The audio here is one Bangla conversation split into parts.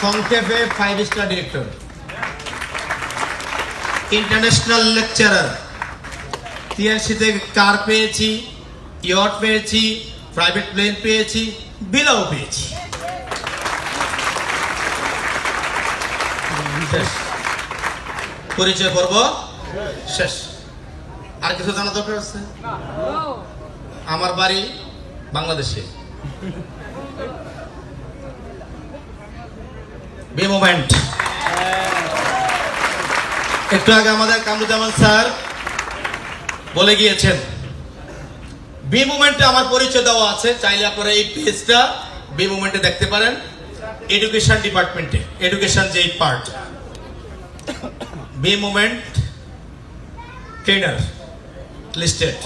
সংক্ষেপে 5 স্টার ডিরেক্টর, ইন্টারন্যাশনাল লেকচারার, টিএনসিতে কার পেয়েছি, ইয়ট পেয়েছি, প্রাইভেট প্লেন পেয়েছি, বিলাও পেয়েছি। পরিচয় পর্ব শেষ। আর কিছু জানা দরকার আছে? আমার বাড়ি বাংলাদেশে। B movement. একটু আগে আমাদের কামরুজ্জামান স্যার বলে গিয়েছেন, বি মুভমেন্টে আমার পরিচয় দেওয়া আছে, চাইলে আপনারা এই পেজটা বি মুভমেন্টে দেখতে পারেন। এডুকেশন ডিপার্টমেন্টে, এডুকেশন যেই part, B movement trainer listed.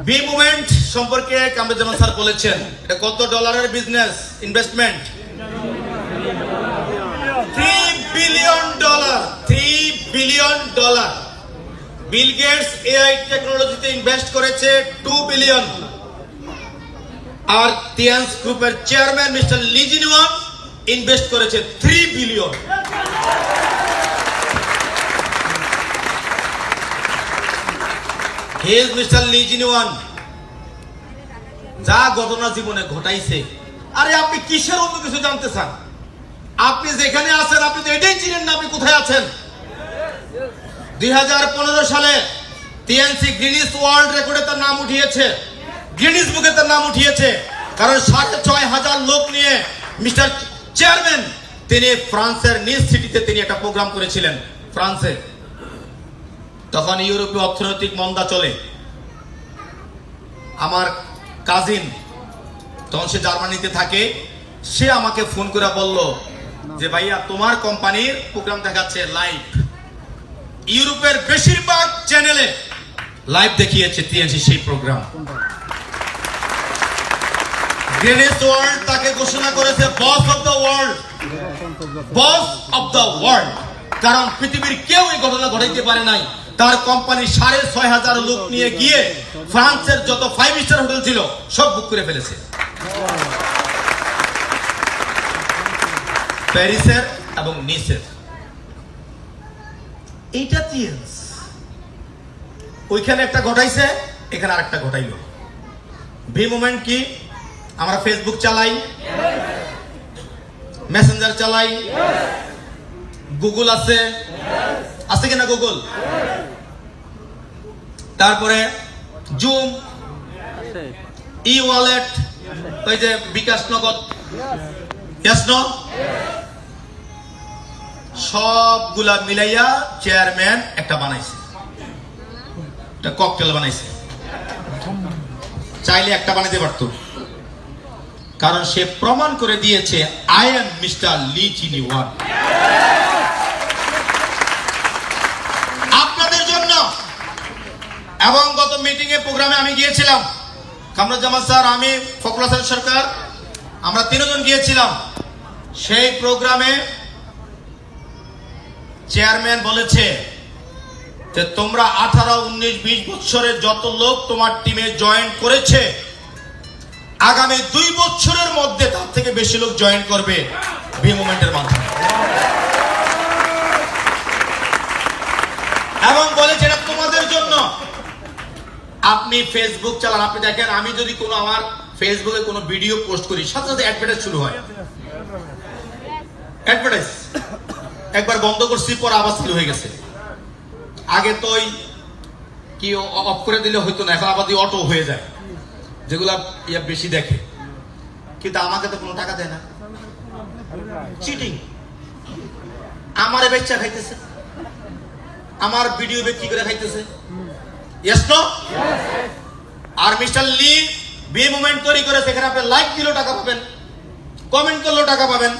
B movement সম্পর্কে কামরুজ্জামান স্যার বলেছেন, এটা কত ডলারের business investment? $3 billion. $3 billion. Bill Gates AI টেকনোলজিতে ইনভেস্ট করেছে 2 বিলিয়ন। আর তিয়ান্স গ্রুপের chairman mister Li Jinyuan invest করেছে 3 বিলিয়ন। হেজ মিস্টার লি জিনওয়াং যা ঘটনা জীবনে ঘটাইছে, আরে আপনি কিসের অন্য কিছু জানতে চান? আপনি যেখানে আছেন আপনি তো এটাই চিনেন না আপনি কোথায় আছেন। 2015 সালে টিএনসি গ্রিনিস ওয়ার্ল্ড রেকর্ডে তার নাম উঠিয়েছে, গ্রিনিস বুকে তার নাম উঠিয়েছে, কারণ 6,500 লোক নিয়ে মিস্টার চেয়ারম্যান তিনি ফ্রান্সের নিজ সিটিতে তিনি একটা প্রোগ্রাম করেছিলেন ফ্রান্সে। তখন ইউরোপীয় অর্থনৈতিক মন্দা চলে। আমার কাজিন তখন সে জার্মানিতে থাকে, সে আমাকে ফোন করে বলল যে ভাইয়া তোমার কোম্পানির প্রোগ্রাম দেখাচ্ছে লাইভ, ইউরোপের বেশিরভাগ চ্যানেলে লাইভ দেখিয়েছে টিএনসি সেই প্রোগ্রাম। গ্রিনিস ওয়ার্ল্ড তাকে ঘোষণা করেছে বস of the world, boss of the world, কারণ পৃথিবীর কেউ এই ঘটনা ঘটাইতে পারে নাই। তার কোম্পানি 6,500 লোক নিয়ে গিয়ে ফ্রান্সের যত 5 স্টার হোটেল ছিল সব বুক করে ফেলেছে। প্যারিসের এবং নিসের। এইটা টিএনস ওইখানে একটা ঘটাইছে, এখানে আরেকটা ঘটাইল। বি মুভমেন্ট কি? আমরা ফেসবুক চালাই, মেসেঞ্জার চালাই, গুগল আছে, আছে কিনা গুগল, তারপরে জুম, ই ওয়ালেট, ওই যে বিকাশ নগদ, সবগুলা মিলাইয়া চেয়ারম্যান একটা বানাইছে, একটা ককটেল বানাইছে। চাইলে একটা বানাইতে পারতো, কারণ সে প্রমাণ করে দিয়েছে আই এম মিস্টার লি জিনওয়াং। আপনাদের জন্য। এবং গত মিটিং এ প্রোগ্রামে আমি গিয়েছিলাম, কামরুজ্জামান স্যার, আমি, ফখরুল হাসান সরকার, আমরা 3 জন গিয়েছিলাম। সেই প্রোগ্রামে চেয়ারম্যান বলেছে যে তোমরা 18, 19, 20 বছরের যত লোক তোমার টিমে জয়েন করেছে, আগামী 2 বছরের মধ্যে তার থেকে বেশি লোক জয়েন করবে বি মুভমেন্টের মাধ্যমে। এবং বলেছে এটা তোমাদের জন্য। আপনি ফেসবুক চালান, আপনি দেখেন আমি যদি কোনো আমার ফেসবুকে কোনো ভিডিও পোস্ট করি, সাথে সাথে অ্যাডভার্টাইজ শুরু হয়। অ্যাডভার্টাইজ একবার বন্ধ করছি, পর আবার চালু হয়ে গেছে। আগে তো ওই কি অফ করে দিলে হইতো না, এখন আবার অটো হয়ে যায়, যেগুলা বেশি দেখে। কিন্তু আমাকে তো কোনো টাকা দেয় না, চিটিং। আমারে বেচা খাইতেছে, আমার ভিডিও বিক্রি করে খাইতেছে। Yes no? আর মিস্টার লি বি মুভমেন্ট তৈরি করে, সেখানে আপনি লাইক দিলেও টাকা পাবেন, কমেন্ট করলেও টাকা পাবেন,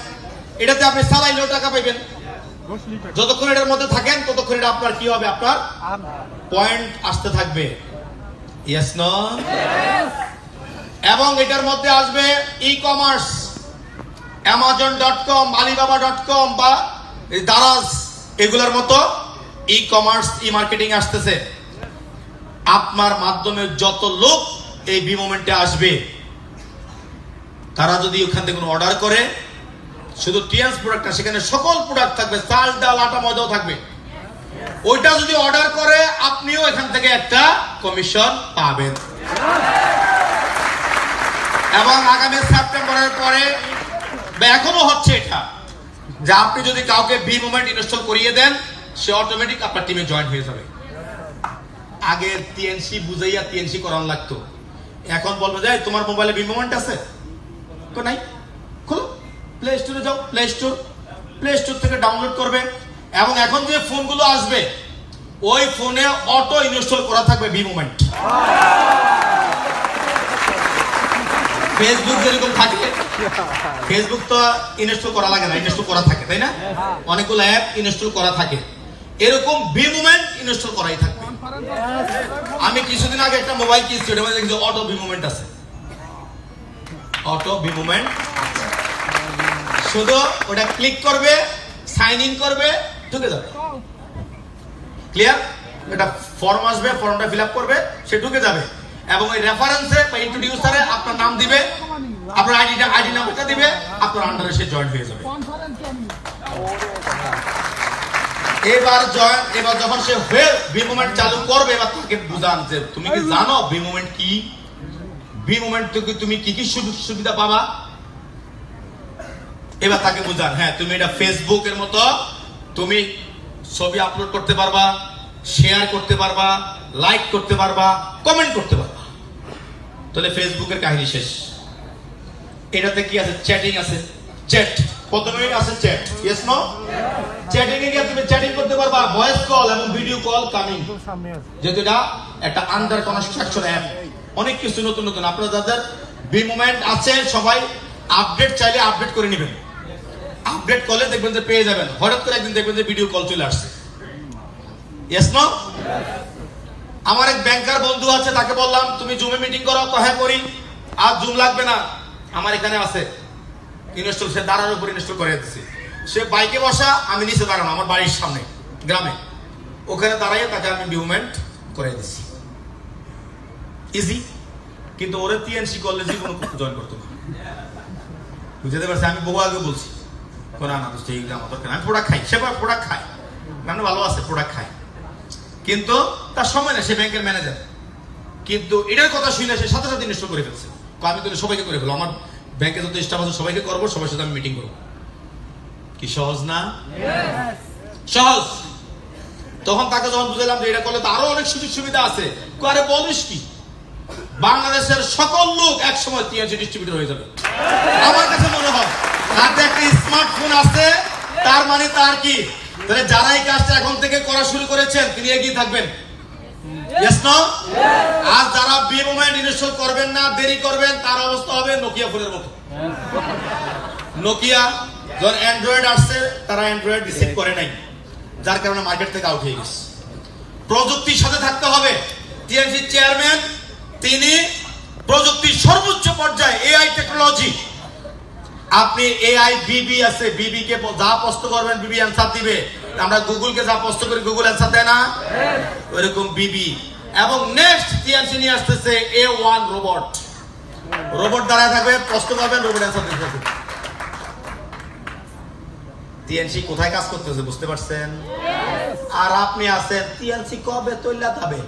এটাতে আপনি চালাইলেও টাকা পাবেন। যতক্ষণ এটার মধ্যে থাকেন ততক্ষণ এটা আপনার কি হবে, আপনার পয়েন্ট আসতে থাকবে। Yes no? এবং এটার মধ্যে আসবে ই কমার্স, amazon.com, alibaba.com বা দারাজ, এগুলোর মতো ই কমার্স, ই মার্কেটিং আসতেছে। আপনার মাধ্যমে যত লোক এই বি মুভমেন্টে আসবে, তারা যদি ওখান থেকে কোনো অর্ডার করে, শুধু টিএনস প্রোডাক্ট না, সেখানে সকল প্রোডাক্ট থাকবে, চাল ডাল আটা ময়দাও থাকবে। ওইটা যদি অর্ডার করে আপনিও এখান থেকে একটা কমিশন পাবেন। এবং আগামী সেপ্টেম্বরের পরে এখনো হচ্ছে এটা, যে আপনি যদি কাউকে বি মুভমেন্ট ইনস্টল করিয়ে দেন, সে অটোমেটিক আপনার টিমে জয়েন হয়ে যাবে। আগে টিএনসি বুঝাইয়া টিএনসি করানো লাগতো, এখন বলবো যে তোমার মোবাইলে বি মুভমেন্ট আছে তো নাই, খোলো প্লে স্টোরে যাও, প্লে স্টোর থেকে ডাউনলোড করবে। এবং এখন যে ফোনগুলো আসবে ওই ফোনে অটো ইনস্টল করা থাকবে বি মুভমেন্ট। ফেসবুক যেরকম থাকে, ফেসবুক তো ইনস্টল করা লাগে না, ইনস্টল করা থাকে, তাই না? অনেকগুলো অ্যাপ ইনস্টল করা থাকে, এরকম বি মুভমেন্ট ইনস্টল করাই থাকবে। আমি কিছুদিন আগে একটা মোবাইল কিনছি, ওটার মধ্যে দেখছি অটো বি মুভমেন্ট আছে, অটো বি মুভমেন্ট। শুধু ওটা ক্লিক করবে, সাইন ইন করবে, ঢুকে যাবে। ক্লিয়ার? এটা ফর্ম আসবে, ফর্মটা ফিল আপ করবে, সে ঢুকে যাবে। এবং ওই রেফারেন্সে বা ইন্ট্রোডিউসারে আপনার নাম দিবে, আপনার আইডি নাম্বারটা দিবে, আপনার আন্ডারে সে জয়েন হয়ে যাবে। এবার যখন সে বি মুভমেন্ট চালু করবে, এবার তাকে বুঝান যে তুমি কি জানো বি মুভমেন্ট কি, বি মুভমেন্ট থেকে তুমি কি কি সুবিধা পাবা। এবার তাকে বুঝান, হ্যাঁ তুমি এটা ফেসবুকের মতো তুমি ছবি আপলোড করতে পারবা, শেয়ার করতে পারবা, লাইক করতে পারবা, কমেন্ট করতে পারবা। তাহলে ফেসবুকের কাহিনী শেষ। এটাতে কি আছে? চ্যাটিং আছে, চ্যাট প্রথমে আছে চ্যাট, ইয়েস নো? চ্যাটিং এ গিয়ে তুমি চ্যাটিং করতে পারবা, ভয়েস কল এবং ভিডিও কল কামিং। যেহেতু এটা একটা আন্ডার কনস্ট্রাকশন অ্যাপ, অনেক কিছু নতুন নতুন। আপনারা যাদের বি মুভমেন্ট আছে সবাই আপডেট চাইলে আপডেট করে নেবেন। আপডেট করলে দেখবেন যে পেয়ে যাবেন, হঠাৎ করে একদিন দেখবেন যে ভিডিও কল চলে আসছে, ইয়েস নো? আমার এক ব্যাংকার বন্ধু আছে, তাকে বললাম তুমি জুমে মিটিং করো, হ্যাঁ করি। আর জুম লাগবে না, আমার এখানে আছে ইনস্টল। সে দাঁড়ার উপর ইনস্টল করে দিচ্ছে। সে বাইকে বসা, আমি নিচে দাঁড়ানো আমার বাড়ির সামনে গ্রামে, ওখানে দাঁড়াইয়ে তাকে আমি মুভমেন্ট করে দিচ্ছি, ইজি। কিন্তু ওরে টিএনসি করলে জীবন জয়েন করতো না, বুঝতে পারছি? আমি বহু আগে বলছি, না না দোস্ত এই আমার দরকার, আমি প্রোডাক্ট খাই, সে প্রোডাক্ট খায়, মানে ভালো আছে প্রোডাক্ট খায়, কিন্তু তার সময় না, সে ব্যাংকের ম্যানেজার। কিন্তু এটার কথা শুনে সে সাথে সাথে ইনস্টল করে ফেলছে। আমি তো সবাইকে করে ফেলো, আমার ব্যাংকে যত স্টাফ আছে সবাইকে করবো, সবার সাথে আমি মিটিং করবো। কি সহজ না? সহজ। তখন তাকে যখন বুঝলাম যে এটা করলে তো আরো অনেক সুযোগ সুবিধা আছে, আরে বলিস কি, বাংলাদেশের সকল লোক একসময় টিএনসি ডিস্ট্রিবিউটর হয়ে যাবে আমার কাছে মনে হয়। হাতে একটা স্মার্টফোন আছে, তার মানে তার কি, তাহলে যারা এই কাজটা এখন থেকে করা শুরু করেছেন তিনি এগিয়ে থাকবেন, ইয়েস নো? আর যারা বি মুভমেন্ট ইনস্টল করবেন না, দেরি করবেন, তার অবস্থা হবে নোকিয়া ফোনের মতো। নোকিয়া যখন অ্যান্ড্রয়েড আসছে, তারা অ্যান্ড্রয়েড রিসিভ করে নাই, যার কারণে মার্কেট থেকে আউট হয়ে গেছে। প্রযুক্তির সাথে থাকতে হবে। টিএনসি চেয়ারম্যান তিনি প্রযুক্তির সর্বোচ্চ পর্যায়ে, এআই টেকনোলজি। আপনি এআই বিবি আছে, বিবি কে যা প্রশ্ন করবেন বিবি অ্যান্সার দিবে। আমরা গুগলকে যা প্রশ্ন করি গুগল অ্যান্সার দেয় না, ওইরকম বিবি। এবং নেক্সট টিএনসি নিয়ে আসতেছে A1 রোবট। রোবট দাঁড়ায় থাকবে, প্রশ্ন করবেন, রোবট অ্যান্সার দিতে থাকবে। টিএনসি কোথায় কাজ করতেছে বুঝতে পারছেন? আর আপনি আছেন টিএনসি কবে তৈলা যাবে,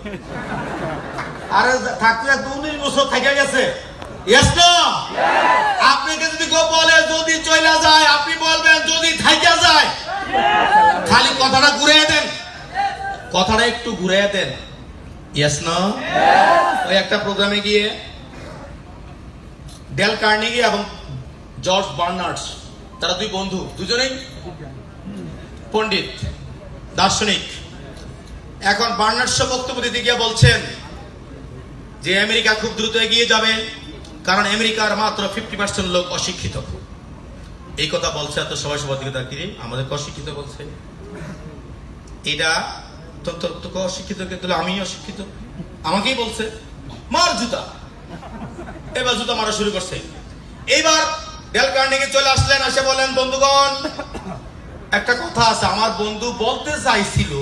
আরে থাকতে 19 বছর থেকে গেছে, ইয়েস নো? আপনাকে যদি কেউ বলে যদি চইলা যায়, আপনি বলবেন যদি থাইকা যায়। খালি কথাটা ঘুরিয়ে দেন, কথাটা একটু ঘুরিয়ে দেন, ইয়েস নো? ওই একটা প্রোগ্রামে গিয়ে ডেল কার্নেগি এবং জর্জ বার্নার্ড, তারা দুই বন্ধু, দুজনেই পণ্ডিত দার্শনিক। এখন বার্নার্ড বক্তব্য দিতে গিয়ে বলছেন যে আমেরিকা খুব দ্রুত এগিয়ে যাবে, কারণ আমেরিকার মাত্র 50% লোক অশিক্ষিত। এই কথা বলছে, এত সবাই সবার দিকে তাকিয়ে আমাদের অশিক্ষিত বলছে। এটা তো অশিক্ষিত, কিন্তু আমি অশিক্ষিত, আমাকেই বলছে মার জুতা। এবার জুতা মারা শুরু করছে। এইবার ডেল কার্নেগি চলে আসলেন, এসে বলেন বন্ধুগণ একটা কথা আছে। আমার বন্ধু বলতে চাইছিল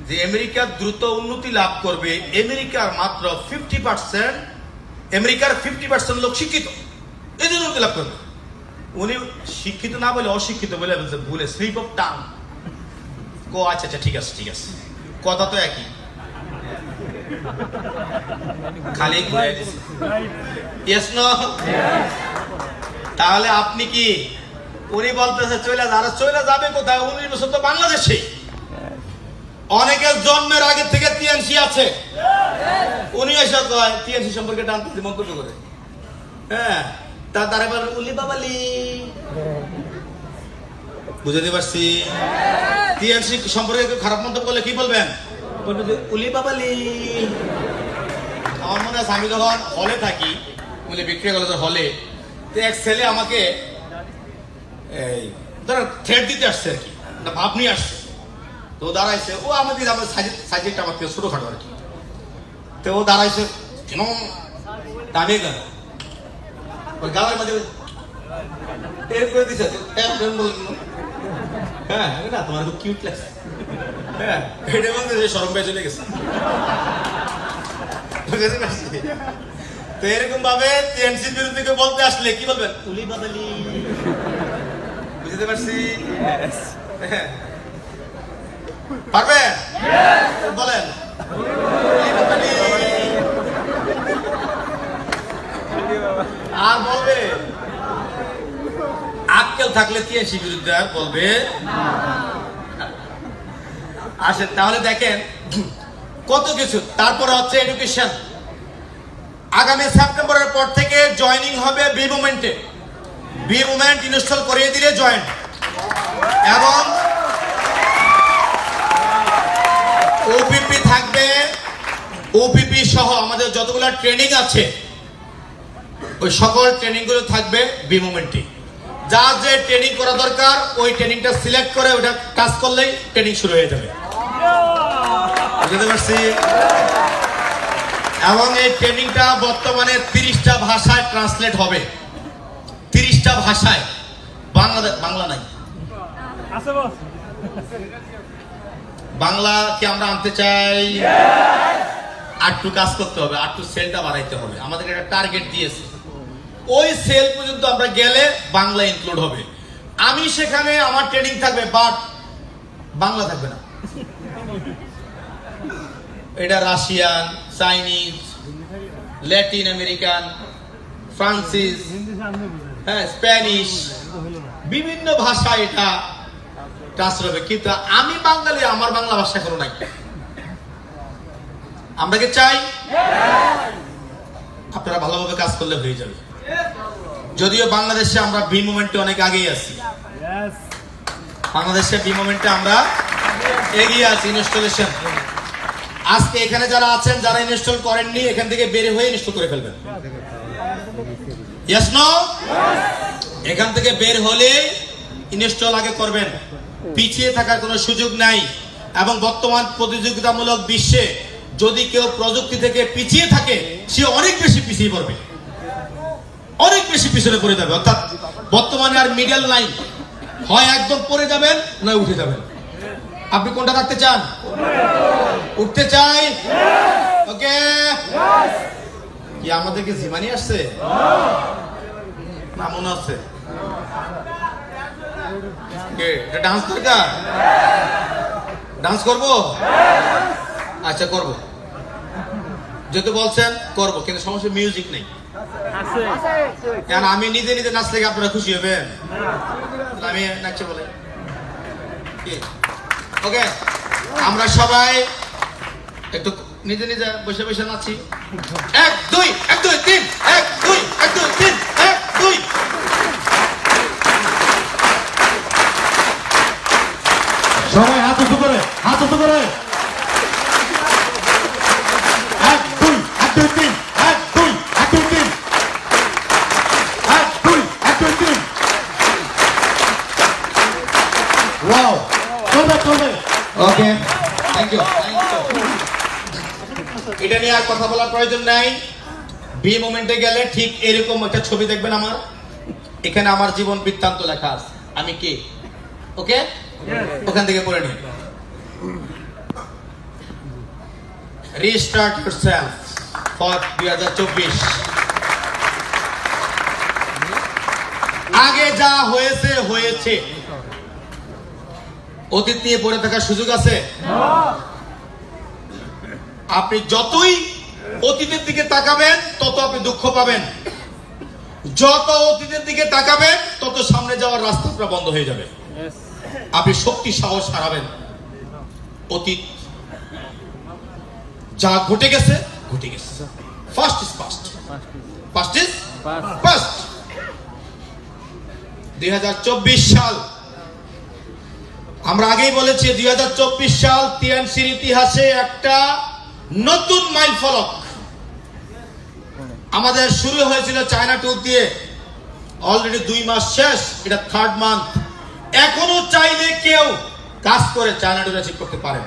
যে আমেরিকা দ্রুত উন্নতি লাভ করবে, আমেরিকার মাত্র 50%, আমেরিকার 50% লোক শিক্ষিত, এই জন্য উন্নতি লাভ করবে। উনি শিক্ষিত না বলে অশিক্ষিত বলে বলছে, ভুলে স্লিপ অফ টাং। ও আচ্ছা আচ্ছা, ঠিক আছে ঠিক আছে, কথা তো একই, খালি ঘুরে দিছে। Yes, no? তাহলে আপনি কি, উনি বলতেছে চলে যা, চলে যাবে কোথায়? 19 বছর তো বাংলাদেশে। অনেকের জন্মের আগে থেকে টিএনসি আছে, উনি এসে কয় টিএনসি সম্পর্কে টানতে মন্তব্য করে। হ্যাঁ, তারা বলেন উলি বাবালি, বুঝতে পারছি। টিএনসি সম্পর্কে খারাপ মন্তব্য করলে কি বলবেন? বলবেন যে উলি বাবালি। আমার মনে আছে আমি যখন হলে থাকি, বলে বিক্রি কলেজের হলে, তো এক ছেলে আমাকে এই ধরো থ্রেড দিতে আসছে আর কি, না ভাব নিয়ে আসছে। তো ও দাঁড়াইছে, ও আমাদের সাইজেরটা আমার থেকে ছোটখাটো আর কি। তো ও দাঁড়াইছে, কেন দাঁড়িয়ে গেল ওই গালের মধ্যে টের করে দিছে। হ্যাঁ না, তোমার খুব কিউট লাগছে। হ্যাঁ, এটা বলতে যে শরম পেয়ে চলে গেছে। তো এরকম ভাবে টিএনসির বিরুদ্ধে কেউ বলতে আসলে কি বলবেন? উলি বাদালি। বুঝতে পারছি? পারবে? বলেন আর বলবে আক্কেল থাকলে টিএনসি বিরুদ্ধে আর বলবে। আসেন তাহলে দেখেন কত কিছু। তারপরে হচ্ছে এডুকেশন। আগামী সেপ্টেম্বরের পর থেকে জয়েনিং হবে বি মুভমেন্টে। বি মুভমেন্ট ইনস্টল করিয়ে দিলে জয়েন, এবং ওপিপি থাকবে। ওপিপি সহ আমাদের যতগুলো ট্রেনিং আছে ওই সকল ট্রেনিং গুলো থাকবে বি মুভমেন্টে। যা যে ট্রেনিং করা দরকার ওই ট্রেনিংটা সিলেক্ট করে ওটা কাজ করলেই ট্রেনিং শুরু হয়ে যাবে। বুঝতে পারছি? এবং এই ট্রেনিংটা বর্তমানে 30টা ভাষায় ট্রান্সলেট হবে। 30টা ভাষায়। বাংলা নাই, বাংলা কি আমরা আনতে চাই? আরটু কাজ করতে হবে, আরটু সেলটা বাড়াইতে হবে। আমাদের একটা টার্গেট দিয়েছে, ওই সেল পর্যন্ত আমরা গেলে বাংলা ইনক্লুড হবে। আমি সেখানে আমার ট্রেনিং থাকবে, বাট বাংলা থাকবে না। এটা Russian, Chinese, Latin American, Francis, হ্যাঁ স্প্যানিশ, বিভিন্ন ভাষা এটা ট্রান্সফার হবে। কিন্তু আমি বাঙালি, আমার বাংলা ভাষা কোনো নাই। আমরা কি চাই? আপনারা ভালোভাবে কাজ করলে হয়ে যাবে। যদিও বাংলাদেশে আমরা বি মুভমেন্টে অনেক আগেই আছি। বাংলাদেশে বি মুভমেন্টে আমরা এগিয়ে আছি। ইনস্টলেশন আজকে এখানে যারা আছেন, যারা ইনস্টল করেননি, এখান থেকে বের হয়ে ইনস্টল করে ফেলবেন। Yes no? এখান থেকে বের হলে ইনস্টল আগে করবেন। পিছিয়ে থাকার কোনো সুযোগ নাই। এবং বর্তমান প্রতিযোগিতামূলক বিশ্বে যদি কেউ প্রযুক্তি থেকে পিছিয়ে থাকে, সে অনেক বেশি পিছিয়ে পড়বে, অনেক বেশি পিছনে পড়ে যাবে। অর্থাৎ বর্তমানে আর মিডল লাইন, হয় একদম পড়ে যাবেন নয় উঠে যাবেন। আপনি কোনটা রাখতে চান? উঠতে চাই। ওকে, কি আমাদেরকে জিমানি আসছে না মনে আছে? ডান্স দরকার, ডান্স করবো? আচ্ছা করব, যেহেতু বলছেন করব, কিন্তু সমস্যা মিউজিক নেই। কারণ আমি নিজে নিজে নাচলে আপনারা খুশি হবেন? আমি নাচতে বলে ওকে, আমরা সবাই একটু নিজে নিজে বসে বসে নাচি। 1 2 1 2 3 1 2 1 2 3 1 2। সবাই হাত উঁচু করে, হাত উঁচু করে। 1 2 1 2 3 1 2 1 2 3 1 2 1 2 3। ওয়াও, চলবে চলবে। ওকে, থ্যাংক ইউ। এটা নিয়ে আর কথা বলার প্রয়োজন নাই। বি মোমেন্টে গেলে ঠিক এরকম একটা ছবি দেখবেন আমার। এখানে আমার জীবন বৃত্তান্ত লেখা আছে, আমি কে। ওকে, ওখান থেকে পড়ে নিন। রিস্টার্ট আগে যা হয়েছে হয়েছে, অতীত নিয়ে পড়ে থাকার সুযোগ আছে? আপনি যতই অতীতের দিকে তাকাবেন তত আপনি দুঃখ পাবেন, যত অতীতের দিকে তাকাবেন তত সামনে যাওয়ার রাস্তা আপনার বন্ধ হয়ে যাবে। আপনি শক্তি সাহস হারাবেন। অতীত যা ঘটে গেছে ঘটে গেছে, first is past, past is past. 2024 সাল, আমরা আগেই বলেছি 2024 সাল টিএনসির ইতিহাসে একটা নতুন মাইল ফলক। আমাদের শুরু হয়েছিল চায়না ট্যুর দিয়ে, অলরেডি 2 মাস শেষ, এটা 3rd মান্থ। এখনো চাইলে কেউ কাজ করে চায়না ট্যুর অ্যাচিভ করতে পারে।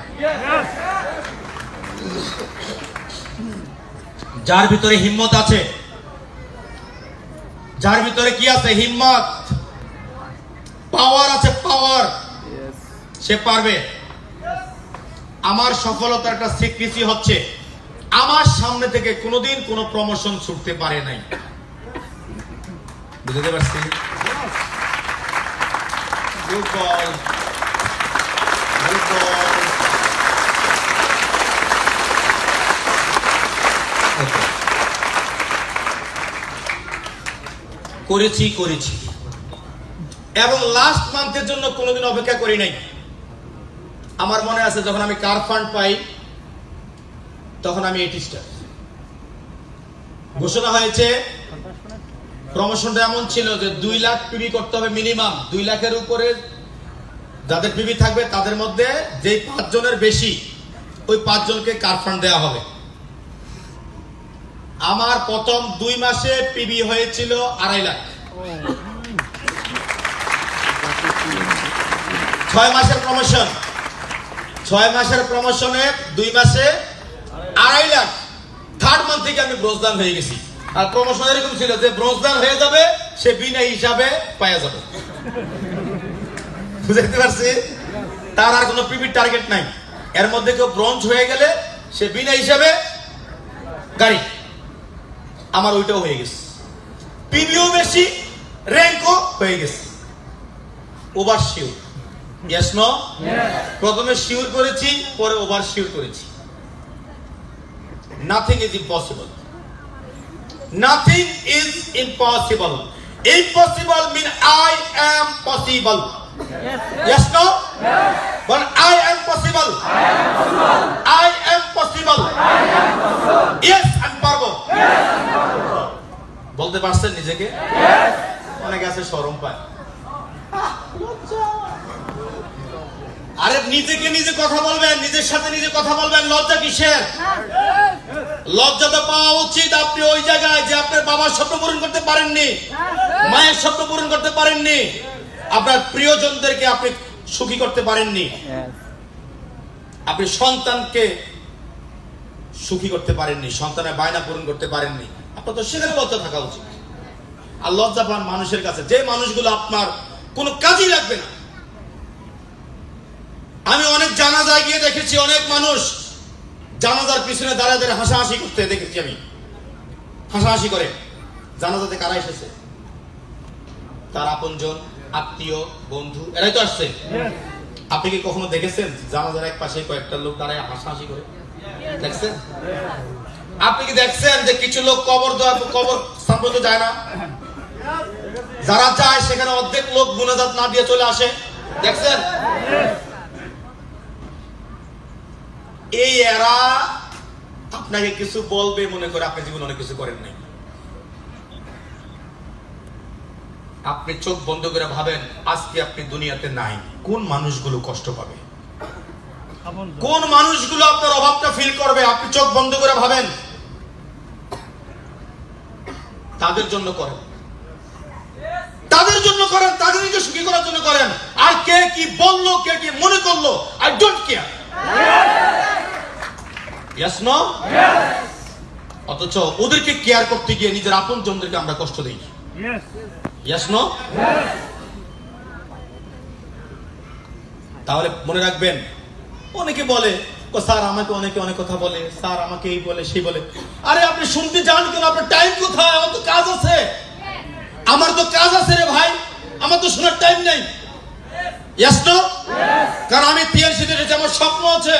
যার ভিতরে হিম্মত আছে, যার ভিতরে কি আছে? হিম্মত, পাওয়ার আছে, পাওয়ার, সে পারবে। আমার সফলতার একটা স্বীকৃতি হচ্ছে আমার সামনে থেকে কোনোদিন কোনো প্রমোশন ছুটতে পারে নাই। বুঝতে পারছি? Good boy. Good boy. Okay. করেছি এবং লাস্ট মান্থের জন্য কোনোদিন অপেক্ষা করি নাই। আমার মনে আছে যখন আমি কার ফান্ড পাই তখন আমি 80 স্টার। ঘোষণা হয়েছে, প্রমোশনটা এমন ছিল যে 2 লাখ পিবি করতে হবে মিনিমাম। 2 লাখের উপরে যাদের পিবি থাকবে তাদের মধ্যে যেই 5 জনের বেশি, ওই 5 জনকে কার ফান্ড দেওয়া হবে। আমার প্রথম 2 মাসে পিবি হয়েছিল 2.5 লাখ। 6 মাসের প্রমোশন, 6 মাসের প্রমোশনে 2 মাসে 2.5 লাখ। 3rd মান্থ থেকে আমি ব্রোঞ্জদান হয়ে গেছি। আর প্রমোশন এরকম ছিল যে ব্রোঞ্জদান হয়ে যাবে সে বিনা হিসাবে পাওয়া যাবে। বুঝতে পারছি? তার আর কোনো পিবির টার্গেট নাই। এর মধ্যে কেউ ব্রোঞ্জ হয়ে গেলে সে বিনা হিসাবে গাড়ি। আমার ওইটাও হয়ে গেছে, পিবিও বেশি, র্যাঙ্কও হয়ে গেছে। Over sure, yes no? প্রথমে শিওর করেছি, পরে ওভার শিওর করেছি। Nothing is impossible, nothing is impossible. Impossible mean I am possible, yes no? বল I am possible, I am possible, yes আমি পারবো। বলতে পারছেন নিজেকে? অনেকে আছে শরম পায়। আরে নিজেকে নিজে কথা বলবেন, নিজের সাথে নিজে কথা বলবেন, লজ্জা কিসের? লজ্জা তো পাওয়া উচিত। আপনি ওই জায়গায় যে আপনার বাবার স্বপ্ন পূরণ করতে পারেননি, মায়ের স্বপ্ন পূরণ করতে পারেননি, আপনার প্রিয়জনদেরকে আপনি সুখী করতে পারেননি, আপনি সন্তানকে সুখী করতে পারেননি, সন্তানের বায়না পূরণ করতে পারেননি। আপনার তো সেখানে লজ্জা থাকা উচিত। আর লজ্জা পান মানুষের কাছে যে মানুষগুলো আপনার কোনো কাজই লাগবে না। আমি অনেক জানাজায় গিয়ে দেখেছি, অনেক মানুষ জানাজার পিছনে দাঁড়ায় দাঁড়ায় হাসাহাসি করতে দেখেছি। আমি হাসাহাসি করে। জানাজাতে কারা এসেছে? তার আপনজন, আত্মীয়, বন্ধু, এরাই তো আসছে। আপনি কি কখনো দেখেছেন জানাজার এক পাশে কয়েকটা লোক দাঁড়ায় হাসাহাসি করে? দেখছেন? আপনি কি দেখছেন যে কিছু লোক কবর স্থান পর্যন্ত যায় না? যারা যায় সেখানে অর্ধেক লোক গুনাজাত না দিয়ে চলে আসে। দেখছেন? এই এরা আপনাকে কিছু বলবে মনে করে আপনি জীবনে অনেক কিছু করেন নাই। আপনি চোখ বন্ধ করে ভাবেন আজকে আপনি দুনিয়াতে নাই, কোন মানুষগুলো কষ্ট পাবে, কোন মানুষগুলো আপনার অভাবটা ফিল করবে। আপনি চোখ বন্ধ করে ভাবেন, তাদের জন্য করেন, তাদের জন্য করেন, তাদেরকে সুখী করার জন্য করেন। আর কে কি বললো, কে কি মনে করলো, I don't care. Yes no? অথচ ওদেরকে কেয়ার করতে গিয়ে নিজের আপন জনদেরকে আমরা কষ্ট দিই। Yes no? তাহলে মনে রাখবেন, অনেকে বলে স্যার আমাকে অনেকে অনেক কথা বলে, স্যার আমাকে এই বলে সেই বলে। আরে আপনি শুনতে যান কেন? আপনার টাইম কোথায়? আমার তো কাজ আছে। আমার তো কাজ আছে রে ভাই, আমার তো শোনার টাইম নেই। Yes no? কারণ আমি টিএনসি তে এসেছি, আমার স্বপ্ন আছে,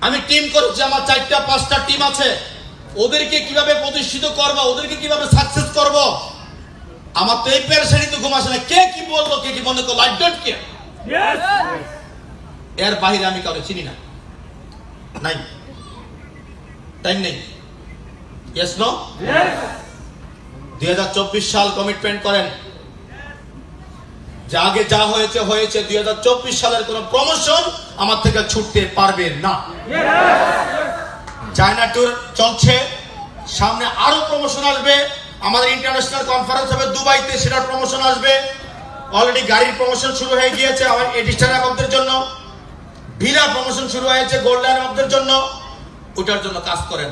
আমি টিম করেছি, আমার 4টা 5টা টিম আছে। ওদেরকে কিভাবে প্রতিষ্ঠিত করবো, ওদেরকে কিভাবে সাকসেস করব, আমার তো এই পেরেশানি তো ঘুম আসে না। কে কি বললো, কে কি মনে করলো, আই ডোন্ট কেয়ার। এর বাইরে আমি কাউকে চিনি না, নাই, টাইম নেই। Yes no? 2024 সাল কমিটমেন্ট করেন যে আগে যা হয়েছে হয়েছে, 2024 সালের কোন প্রমোশন আমার থেকে ছুটতে পারবে না। চায়না ট্যুর চলছে, সামনে আরো প্রমোশন আসবে। আমাদের ইন্টারন্যাশনাল কনফারেন্স হবে দুবাইতে, সেটার প্রমোশন আসবে। অলরেডি গাড়ির প্রমোশন শুরু হয়ে গিয়েছে আমার এডিস্টার এমকদের জন্য, ভিলার প্রমোশন শুরু হয়েছে গোল্ডেন এমকদের জন্য। ওটার জন্য কাজ করেন।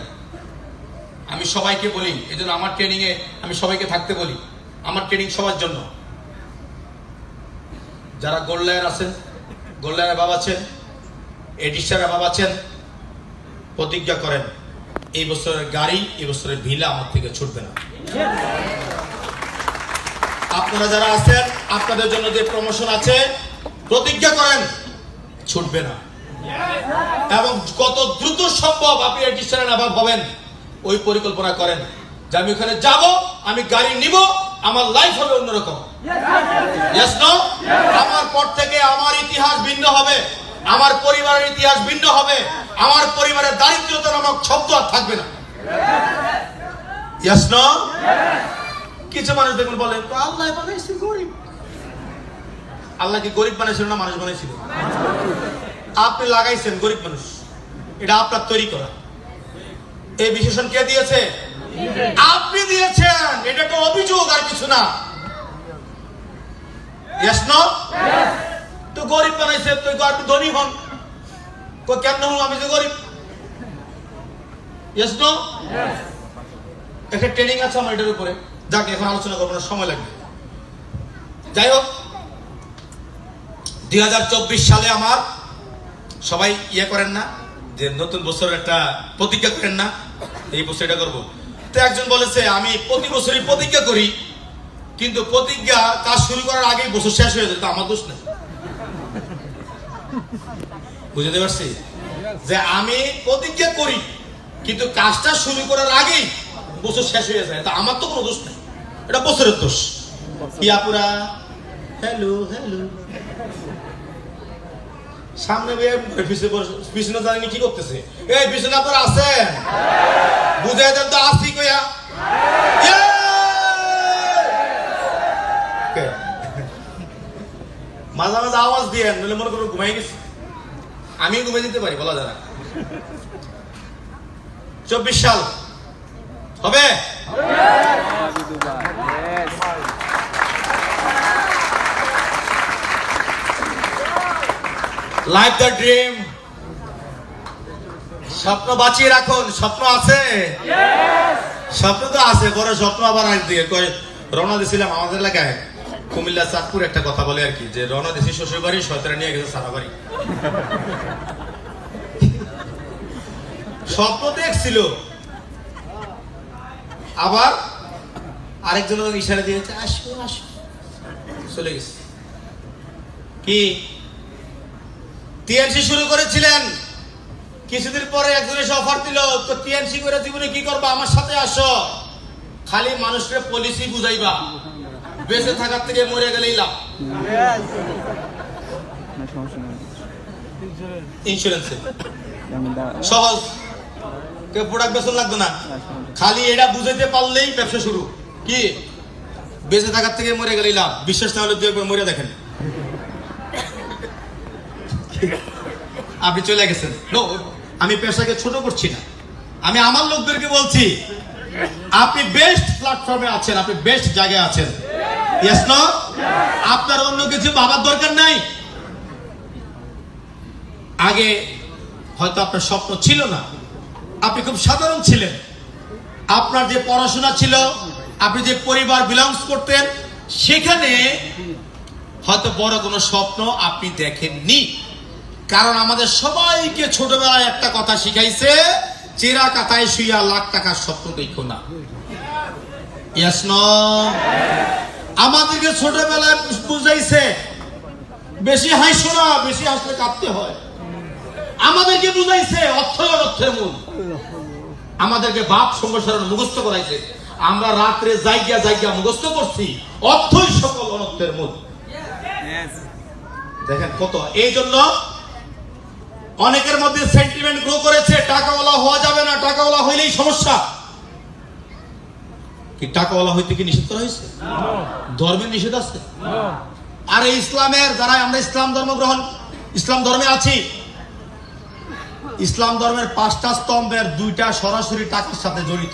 আমি সবাইকে বলি, এই জন্য আমার ট্রেনিং এ আমি সবাইকে থাকতে বলি। আমার ট্রেনিং সবার জন্য। যারা গোল্ডেন আছেন, গোল্ডেনের বাবা আছেন, এডিস্টারের বাবা আছেন, প্রতিজ্ঞা করেন এই বছরের গাড়ি, এই বছরের ভিলা আমার থেকে ছুটবে না। আপনারা যারা আছেন, আপনাদের জন্য যে প্রমোশন আছে, প্রতিজ্ঞা করেন ছুটবে না। এবং কত দ্রুত সম্ভব আপনি রেজিস্ট্রেশনের অভাব হবেন, ওই পরিকল্পনা করেন যে আমি ওখানে যাব, আমি গাড়ি নিব, আমার লাইফ হবে অন্যরকম। Yes no? আমার পর থেকে আমার ইতিহাস ভিন্ন হবে, আমার পরিবারের ইতিহাস ভিন্ন হবে, আমার পরিবারের দারিদ্রতা নামক শব্দ আর থাকবে না। Yes no? কিছু মানুষ দেখুন বলে আল্লাহ বানাইছে গরিব। আল্লাহ কি গরিব বানাইছিল না মানুষ বানাইছিল? আপনি লাগাইছেন গরিব মানুষ, এটা আপনার তৈরি করা। এই বিশেষণ কে দিয়েছে? আপনি দিয়েছেন। এটা একটা অভিযোগ আর কিছু না। Yes no? তো গরিব বানাইছে, তো আপনি ধনী হন, কেমন হন? আমি যে গরিব। Yes no? একটা ট্রেনিং আছে আমার এটার উপরে, যাকে এখন আলোচনা করবো না, সময় লাগবে। যাই হোক, 2024 সালে আমার সবাই ইয়ে করেন না যে নতুন বছরের একটা প্রতিজ্ঞা করেন না, এই বছর এটা করবো। তো একজন বলেছে আমি প্রতি বছরই প্রতিজ্ঞা করি, কিন্তু প্রতিজ্ঞা কাজ শুরু করার আগেই বছর শেষ হয়ে যায়, তো আমার দোষ নেই। বুঝতে পারছি যে আমি প্রতিজ্ঞা করি, কিন্তু কাজটা শুরু করার আগেই বছর শেষ হয়ে যায়, তা আমার তো কোনো দোষ নেই, এটা বছরের দোষ। কি আপুরা? Hello hello. সামনে পিছনে জানি কি করতেছে? এই পিছনে আপনারা আছেন? বুঝাই দেন তো আসি কইয়া। মাঝে মাঝে আওয়াজ দিয়ে নইলে মনে করো ঘুমাই গেছি। আমি ঘুমাই দিতে পারি, বলা যায় না। 24 সাল হবে। Life the dream. স্বপ্ন বাঁচিয়ে রাখুন। স্বপ্ন আছে, স্বপ্ন তো আছে, বড় স্বপ্ন আবার একদিকে কয়। রওনা দিয়েছিলাম আমাদের এলাকায় কুমিল্লা চাঁদপুর, একটা কথা বলে আর কি, যে রওনা দিয়েছি শ্বশুর বাড়ি, শয়তান নিয়ে গেছে সারা বাড়ি। স্বপ্ন দেখছিল, আবার আরেকজন ইশারা দিয়েছে আসো আসো, চলে গেছে। কি টিএনসি শুরু করেছিলেন, কিছুদিন পরে একজন এসে অফার দিল, তো টিএনসি করে জীবনে কি করবা, আমার সাথে আসো, খালি মানুষের পলিসি বুঝাইবা, বেঁচে থাকার থেকে মরে গেলেই লাভ। ইন্স্যুরেন্স সহজ, কেউ প্রোডাক্ট বেতন লাগতো না, খালি এটা বুঝাইতে পারলেই ব্যবসা শুরু। কি বেঁচে থাকার থেকে মরে গেলেই লাভ। বিশ্বাস না হলে 2 একবার মরে দেখেন। আপনি চলে গেছেন। আমি পেশাকে ছোট করছি না, আমি আমার লোকদেরকে বলছি আপনি বেস্ট প্ল্যাটফর্মে আছেন, আপনি বেস্ট জায়গায় আছেন। Yes no? আপনার অন্য কিছু ভাবার দরকার নাই। আগে হয়তো আপনার স্বপ্ন ছিল না, আপনি খুব সাধারণ ছিলেন, আপনার যে পড়াশোনা ছিল, আপনি যে পরিবার বিলংস করতেন, সেখানে হয়তো বড় কোনো স্বপ্ন আপনি দেখেননি। কারণ আমাদের সবাইকে ছোটবেলায় একটা কথা শিখাইছে, চেরা কাতায় শুইয়া লাখ টাকার স্বপ্ন দেখো না। Yes no? আমাদেরকে ছোটবেলায় বুঝাইছে বেশি হাসো না, বেশি হাসলে কাঁদতে হয়। আমাদেরকে বুঝাইছে অর্থই অর্থের মূল। আমাদেরকে বাপ সম্প্রসারণ মুখস্থ করাইছে, আমরা রাত্রে জায়গা জায়গা মুখস্থ করছি অর্থই সকল অনর্থের মূল। দেখেন কত, এই জন্য অনেকের মধ্যে সেন্টিমেন্ট গ্রো করেছে, টাকাওয়ালা হওয়া যাবে না, টাকাওয়ালা হইলেই সমস্যা। কি টাকাওয়ালা হইতে কি নিষেধ করা হয়েছে? ধর্মের নিষেধ আছে? আর এই ইসলামের যারা আমরা ইসলাম ইসলাম ধর্মে আছি, ইসলাম ধর্মের 5টা স্তম্ভের 2টা সরাসরি টাকার সাথে জড়িত,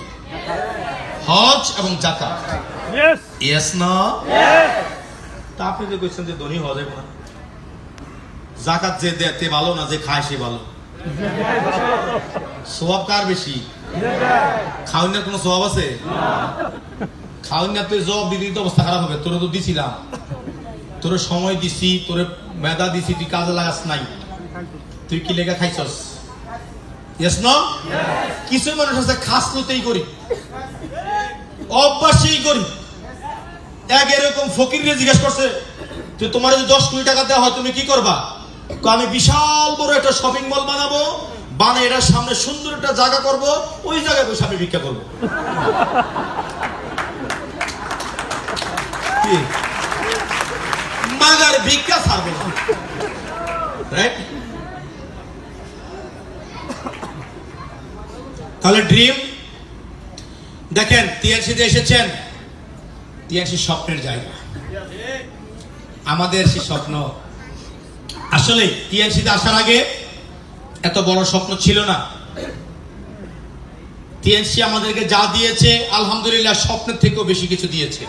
হজ এবং যাকাত। ইয়েস না? তা আপনি যে কইছেন যে ধনী হওয়া যাবে না, যাকাত যে দেতে ভালো না যে খায় সে ভালো। সওয়াব কার বেশি? খাওয়ার না কোনো সওয়াব আছে? খাওয়ার না তুই জবাব দিদি তো অবস্থা খারাপ হবে। তোরে তো দিছিলাম, তোরে সময় দিছি, তোরে মেধা দিছি, তুই কাজে লাগাস নাই, তুই কি লেখা খাইছস? Yes no? কিছু মানুষ আছে খাসলতেই করি, অভ্যাসেই করি। এক এরকম ফকিরকে জিজ্ঞেস করছে যে তোমার যদি 10 কোটি টাকা দেওয়া হয় তুমি কি করবা? আমি বিশাল বড় একটা শপিং মল বানাবো, বানাই এটার সামনে সুন্দর একটা জায়গা করব, ওই জায়গায় বসে আমি ভিক্ষা করবো। মাগার ভিক্ষা ছাড়বো না, রাইট? তাহলে ড্রিম দেখেন, টিএনসিতে এসেছেন, টিএনসি স্বপ্নের জায়গা। আমাদের সেই স্বপ্ন আসলে টিএনসিতে আসার আগে এত বড় স্বপ্ন ছিল না। টিএনসি আমাদেরকে যা দিয়েছে আলহামদুলিল্লাহ স্বপ্নের থেকেও বেশি কিছু দিয়েছে,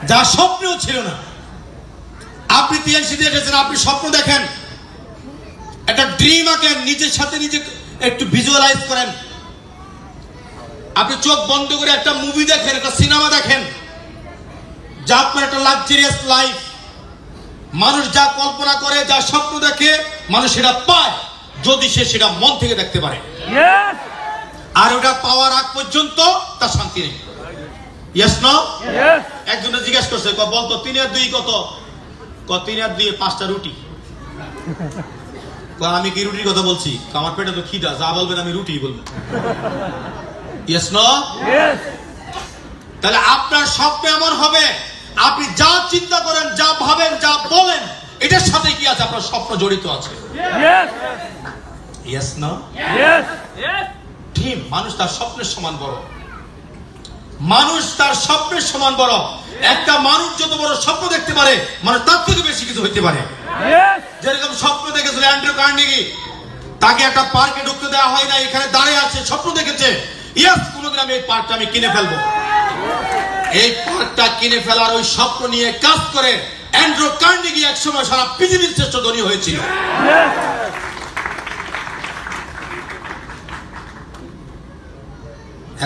যা স্বপ্নেও ছিল না। আপনি টিএনসিতে এসেছেন, আপনি স্বপ্ন দেখেন, একটা ড্রিম আঁকেন, নিজের সাথে নিজে একটু ভিজুয়ালাইজ করেন। আপনি চোখ বন্ধ করে একটা মুভি দেখেন, একটা সিনেমা দেখেন, যা আপনার একটা লাক্সারিয়াস লাইফ। মানুষ যা কল্পনা করে, যা স্বপ্ন দেখে, মানুষ সেটা পায় যদি সে সেটা মন থেকে দেখতে পারে। আর ওটা পাওয়ার আগ পর্যন্ত তার শান্তি নেই। Yes no? একজনে জিজ্ঞাসা করছে, বলতো 3 আর 2 কত? 3 আর 2 5টা রুটি। আমি কি রুটির কথা বলছি? আমার পেটে তো খিদা, যা বলবেন আমি রুটি বলবো। Yes no? তাহলে আপনার স্বপ্ন এমন হবে, আপনি যা চিন্তা করেন, যা ভাবেন, যা বলেন, এটার সাথে কি আছে? আপনার স্বপ্ন জড়িত আছে। Yes no? ঠিক, মানুষ তার স্বপ্নের সমান বড়। মানুষ তার স্বপ্নের সমান বড়। একটা মানুষ যত বড় স্বপ্ন দেখতে পারে, মানুষ তার থেকে বেশি কিছু হইতে পারে। যেরকম স্বপ্ন দেখেছিল অ্যান্ড্রু কার্নেগি, তাকে একটা পার্কে ঢুকতে দেওয়া হয় না, এখানে দাঁড়িয়ে আছে, স্বপ্ন দেখেছে, ইয়েস কোনোদিন আমি এই পার্কটা আমি কিনে ফেলবো। এই পার্কটা কিনে ফেলার ওই স্বপ্ন নিয়ে কাজ করে অ্যান্ড্রু কার্নেগি একসময় সারা পৃথিবীর শ্রেষ্ঠ ধনী হয়েছিল।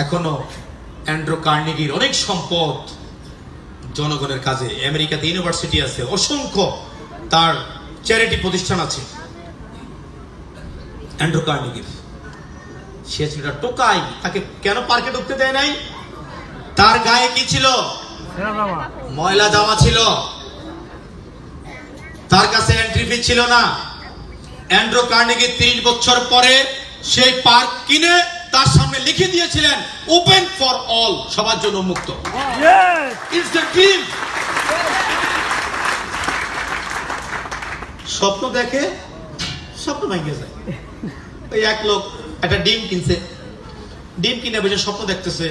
এখনো অ্যান্ড্রু কার্নেগির অনেক সম্পদ জনগণের কাজে। আমেরিকাতে ইউনিভার্সিটি আছে, অসংখ্য তার চ্যারিটি প্রতিষ্ঠান আছে। অ্যান্ড্রু কার্নেগির সে ছিল টোকাই, তাকে কেন পার্কে ঢুকতে দেয় নাই? তার গায়ে কি ছিল? ময়লা জামা ছিল, তার কাছে এন্ট্রি ফি ছিল না। অ্যান্ড্রু কার্নেগি 30 বছর পরে সেই পার্ক কিনে তার সামনে লিখে দিয়েছিলেন ওপেন ফর অল, সবার জন্য মুক্ত। It's the dream. স্বপ্ন দেখে স্বপ্ন ভেঙে যায়। ওই এক লোক একটা ডিম কিনছে, ডিম কিনে বসে স্বপ্ন দেখতেছে,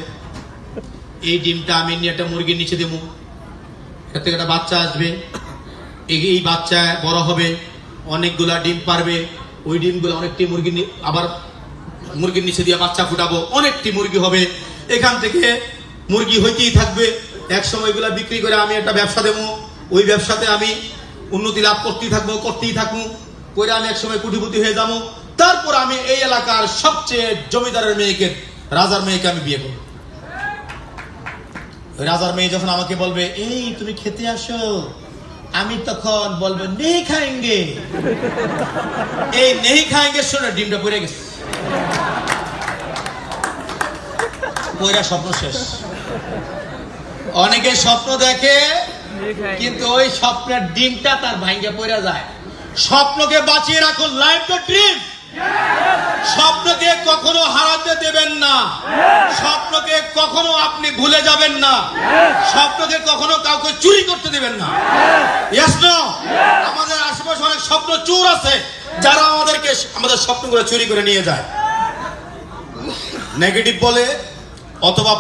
এই ডিমটা আমি নিয়ে একটা মুরগির নিচে দেবো, এর থেকে একটা বাচ্চা আসবে, এই বাচ্চা বড় হবে, অনেকগুলা ডিম পারবে, ওই ডিমগুলো অনেকটি মুরগি, আবার মুরগির নিচে দিয়ে বাচ্চা ফুটাবো, অনেকটি মুরগি হবে, এখান থেকে মুরগি হইতেই থাকবে। এক সময় এগুলা বিক্রি করে আমি একটা ব্যবসা দেবো, ওই ব্যবসাতে আমি উন্নতি লাভ করতেই থাকবো, করে আমি একসময় কোটিপতি হয়ে যাবো। তারপর আমি এই এলাকার সবচেয়ে জমিদারের মেয়েকে, রাজার মেয়েকে আমি বিয়ে করবো। রাজার মেয়ে যখন আমাকে বলবে এই তুমি খেতে আসো, আমি তখন বলবো নেই খাएंगे। এই নেই খাएंगे শুনে ডিমটা পড়ে গেছে, পয়রা স্বপ্ন শেষ। অনেকে স্বপ্ন দেখে কিন্তু ওই স্বপ্নের ডিমটা তার ভাঙ্গে পড়ে যায়। স্বপ্নকে বাঁচিয়ে রাখুন, লাইফ দ্য ড্রিম। স্বপ্নকে কখনো হারাতে দেবেন না, স্বপ্নকে কখনো আপনি ভুলে যাবেন না, স্বপ্নকে কখনো কাউকে চুরি করতে দেবেন না। Yes no? আমাদের আশেপাশে অনেক স্বপ্ন চোর আছে যারা আমাদের স্বপ্নগুলো চুরি করে নিয়ে যায়। নেগেটিভ বলে অথবা